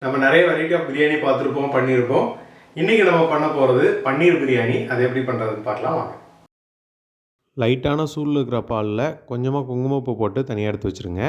நம்ம நிறைய variety of biryani பார்த்துருப்போம், பண்ணியிருப்போம். இன்றைக்கி நம்ம பண்ண போகிறது பன்னீர் பிரியாணி. அது எப்படி பண்ணுறதுன்னு பார்க்கலாம் வாங்க. லைட்டான சூடில் இருக்கிற பாலில் கொஞ்சமாக குங்குமப்பூ போட்டு தனியாக எடுத்து வச்சுருங்க.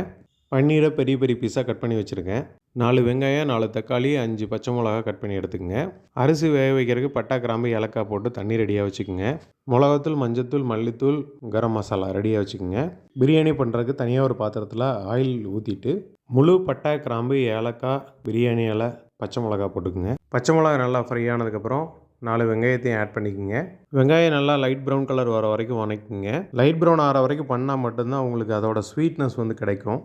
பன்னீரை பெரிய பெரிய பீஸாக கட் பண்ணி வச்சுருங்க. 4 வெங்காயம், 4 தக்காளி, 5 பச்சை மிளகா கட் பண்ணி எடுத்துக்கங்க. அரிசி வேக வைக்கிறதுக்கு பட்டை, கிராம்பு, ஏலக்காய் போட்டு தண்ணி ரெடியாக வச்சுக்கோங்க. மிளகாத்தூள், மஞ்சத்தூள், மல்லித்தூள், கரம் மசாலா ரெடியாக வச்சுக்கோங்க. பிரியாணி பண்ணுறதுக்கு தனியாக ஒரு பாத்திரத்தில் ஆயில் ஊற்றிட்டு முழு பட்டை, கிராம்பு, ஏலக்காய், பிரியாணி இலை, பச்சை மிளகா போட்டுக்குங்க. பச்சை மிளகா நல்லா ஃப்ரை ஆனதுக்கப்புறம் 4 வெங்காயத்தையும் ஆட் பண்ணிக்கோங்க. வெங்காயம் நல்லா லைட் ப்ரௌன் கலர் வர வரைக்கும் வதக்கிங்க. லைட் ப்ரௌன் ஆகிற வரைக்கும் பண்ணால் மட்டும்தான் உங்களுக்கு அதோட ஸ்வீட்னஸ் கிடைக்கும்.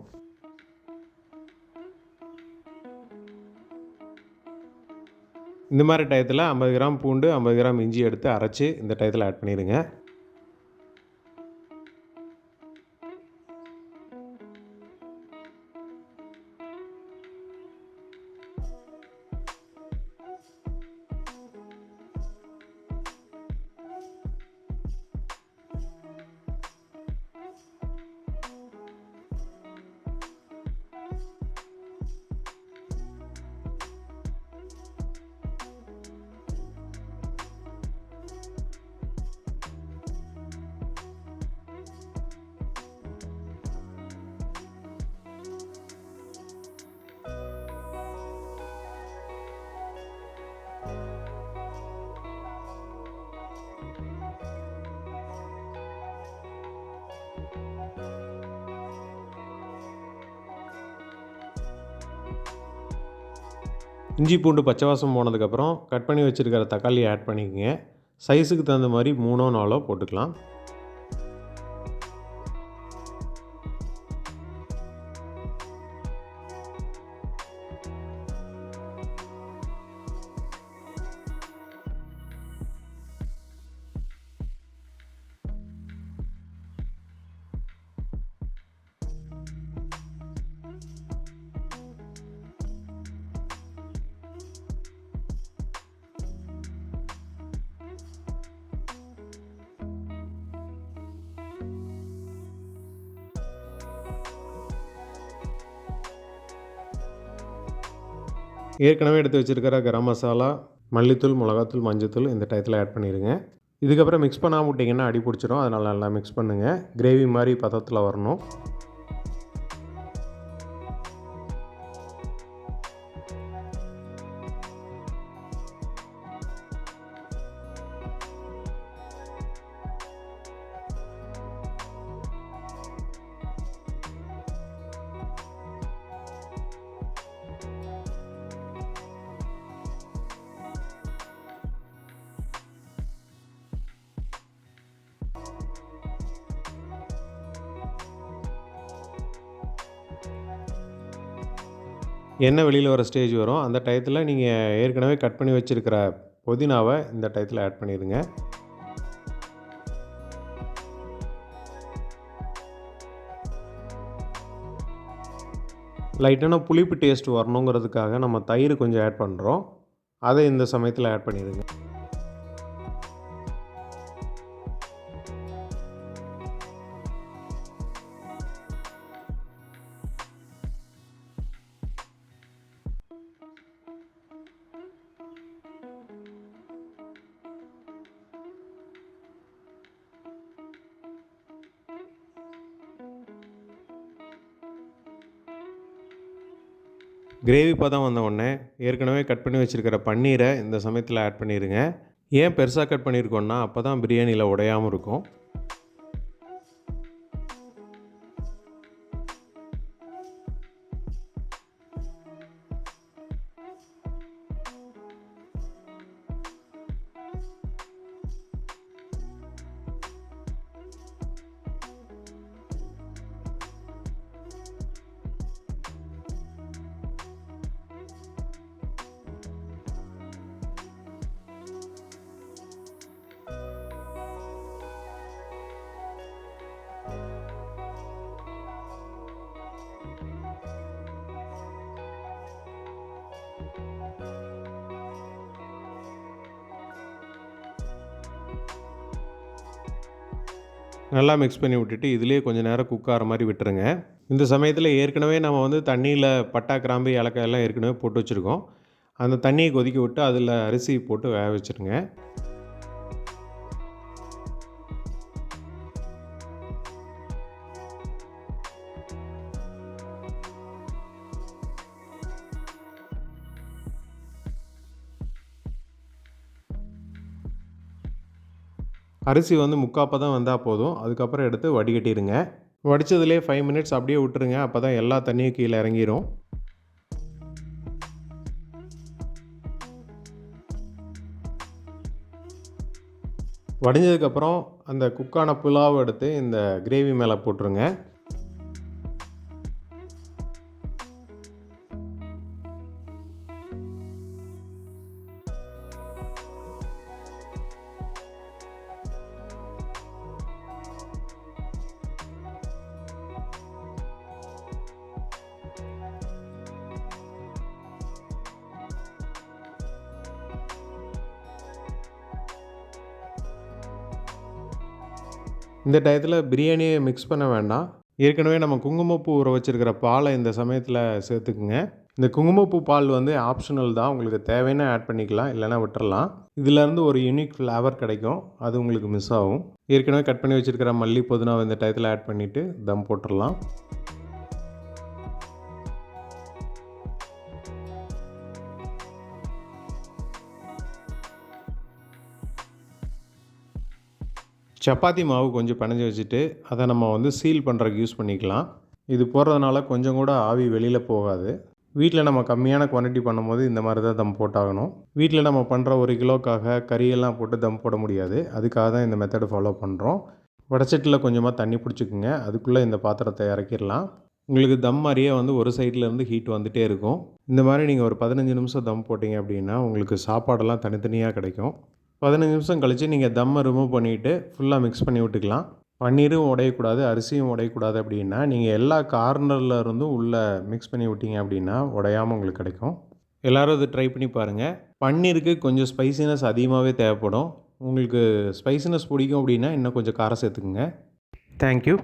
இந்த மாதிரி டயத்தில் 50 கிராம் பூண்டு, 50 கிராம் இஞ்சி எடுத்து அரைச்சி இந்த டயத்தில் ஆட் பண்ணிடுங்க. இஞ்சி பூண்டு பச்சை வாசம் போனதுக்கப்புறம் கட் பண்ணி வச்சுருக்கிற தக்காளி ஆட் பண்ணிக்கோங்க. சைஸுக்கு தகுந்த மாதிரி 3ஓ 4ஓ போட்டுக்கலாம். ஏற்கனவே எடுத்து வச்சுருக்கிற கரம் மசாலா, மல்லித்தூள், மிளகாத்தூள், மஞ்சத்தூள் இந்த டயத்தில் ஆட் பண்ணிடுங்க. இதுக்கப்புறம் மிக்ஸ் பண்ணாமல் விட்டிங்கன்னா அடி பிடிச்சிரும். அதனால் நல்லா மிக்ஸ் பண்ணுங்கள். கிரேவி மாதிரி பதத்தில் வரணும். எண்ணெய் வெளியில் வர ஸ்டேஜ் வரும். அந்த டயத்தில் நீங்கள் ஏற்கனவே கட் பண்ணி வச்சுருக்கிற புதினாவை இந்த டயத்தில் ஆட் பண்ணிடுங்க. லைட்டான புளிப்பு டேஸ்ட் வரணுங்கிறதுக்காக நம்ம தயிர் கொஞ்சம் ஆட் பண்ணுறோம். அதை இந்த சமயத்தில் ஆட் பண்ணிடுங்க. கிரேவி பதம் வந்த உடனே ஏற்கனவே கட் பண்ணி வச்சுருக்கிற பன்னீரை இந்த சமயத்தில் ஆட் பண்ணிடுங்க. ஏன் பெருசாக கட் பண்ணியிருக்கோன்னா அப்போ தான் பிரியாணியில் உடையாமல் இருக்கும். நல்லா மிக்ஸ் பண்ணி விட்டுட்டு இதிலேயே கொஞ்சம் நேரம் குக் ஆகிற மாதிரி விட்டுருங்க. இந்த சமயத்தில் ஏற்கனவே நம்ம வந்து தண்ணியில் பட்டா, கிராம்பு, ஏலக்காய் எல்லாம் ஏற்கனவே போட்டு வச்சுருக்கோம். அந்த தண்ணியை கொதிக்க விட்டு அதில் அரிசி போட்டு வேக வச்சுருங்க. அரிசி வந்து முக்காப்பதம் வந்தால் போதும். அதுக்கப்புறம் எடுத்து வடிகட்டிடுங்க. வடித்ததுலேயே 5 மினிட்ஸ் அப்படியே விட்டுருங்க. அப்போ தான் எல்லா தண்ணியும் கீழே இறங்கிரும். வடிஞ்சதுக்கப்புறம் அந்த குக்கான புலாவ் எடுத்து இந்த கிரேவி மேலே போட்டுருங்க. இந்த டயத்தில் பிரியாணியை மிக்ஸ் பண்ண வேண்டாம். ஏற்கனவே நம்ம குங்குமப்பூ ஊற வச்சுருக்கிற பாலை இந்த சமயத்தில் சேர்த்துக்குங்க. இந்த குங்குமப்பூ பால் வந்து ஆப்ஷனல் தான். உங்களுக்கு தேவைன்னா ஆட் பண்ணிக்கலாம், இல்லைனா விட்டுறலாம். இதிலேருந்து ஒரு யூனிக் ஃப்ளேவர் கிடைக்கும். அது உங்களுக்கு மிஸ் ஆகும். ஏற்கனவே கட் பண்ணி வச்சுருக்கிற மல்லி, புதினாவை இந்த டயத்தில் ஆட் பண்ணிவிட்டு தம் போட்டுடலாம். சப்பாத்தி மாவு கொஞ்சம் பிணைஞ்சு வச்சுட்டு அதை நம்ம வந்து சீல் பண்ணுறதுக்கு யூஸ் பண்ணிக்கலாம். இது போடுறதுனால கொஞ்சம் கூட ஆவி வெளியில் போகாது. வீட்டில் நம்ம கம்மியான குவான்டிட்டி பண்ணும்போது இந்த மாதிரி தான் தம் போட்டாகணும். வீட்டில் நம்ம பண்ணுற 1 கிலோக்காக கறியெல்லாம் போட்டு தம் போட முடியாது. அதுக்காக தான் இந்த மெத்தடை ஃபாலோ பண்ணுறோம். வடச்சட்டியில் கொஞ்சமாக தண்ணி பிடிச்சிக்குங்க. அதுக்குள்ளே இந்த பாத்திரத்தை இறக்கிடலாம். உங்களுக்கு தம் மாதிரியே வந்து ஒரு சைட்லேருந்து ஹீட் வந்துகிட்டே இருக்கும். இந்த மாதிரி நீங்கள் ஒரு 15 நிமிஷம் தம் போட்டிங்க அப்படின்னா உங்களுக்கு சாப்பாடெல்லாம் தனித்தனியாக கிடைக்கும். 15 நிமிஷம் கழித்து நீங்கள் தம்மை ரிமூவ் பண்ணிவிட்டு ஃபுல்லாக மிக்ஸ் பண்ணி விட்டுக்கலாம். பன்னீரும் உடையக்கூடாது, அரிசியும் உடையக்கூடாது அப்படின்னா நீங்கள் எல்லா கார்னரில் இருந்தும் உள்ளே மிக்ஸ் பண்ணி விட்டீங்க அப்படின்னா உடையாமல் உங்களுக்கு கிடைக்கும். எல்லோரும் இதை ட்ரை பண்ணி பாருங்கள். பன்னீருக்கு கொஞ்சம் ஸ்பைசினஸ் அதிகமாகவே தேவைப்படும். உங்களுக்கு ஸ்பைசினஸ் பிடிக்கும் அப்படின்னா இன்னும் கொஞ்சம் காரம் சேர்த்துக்குங்க. தேங்க்யூ.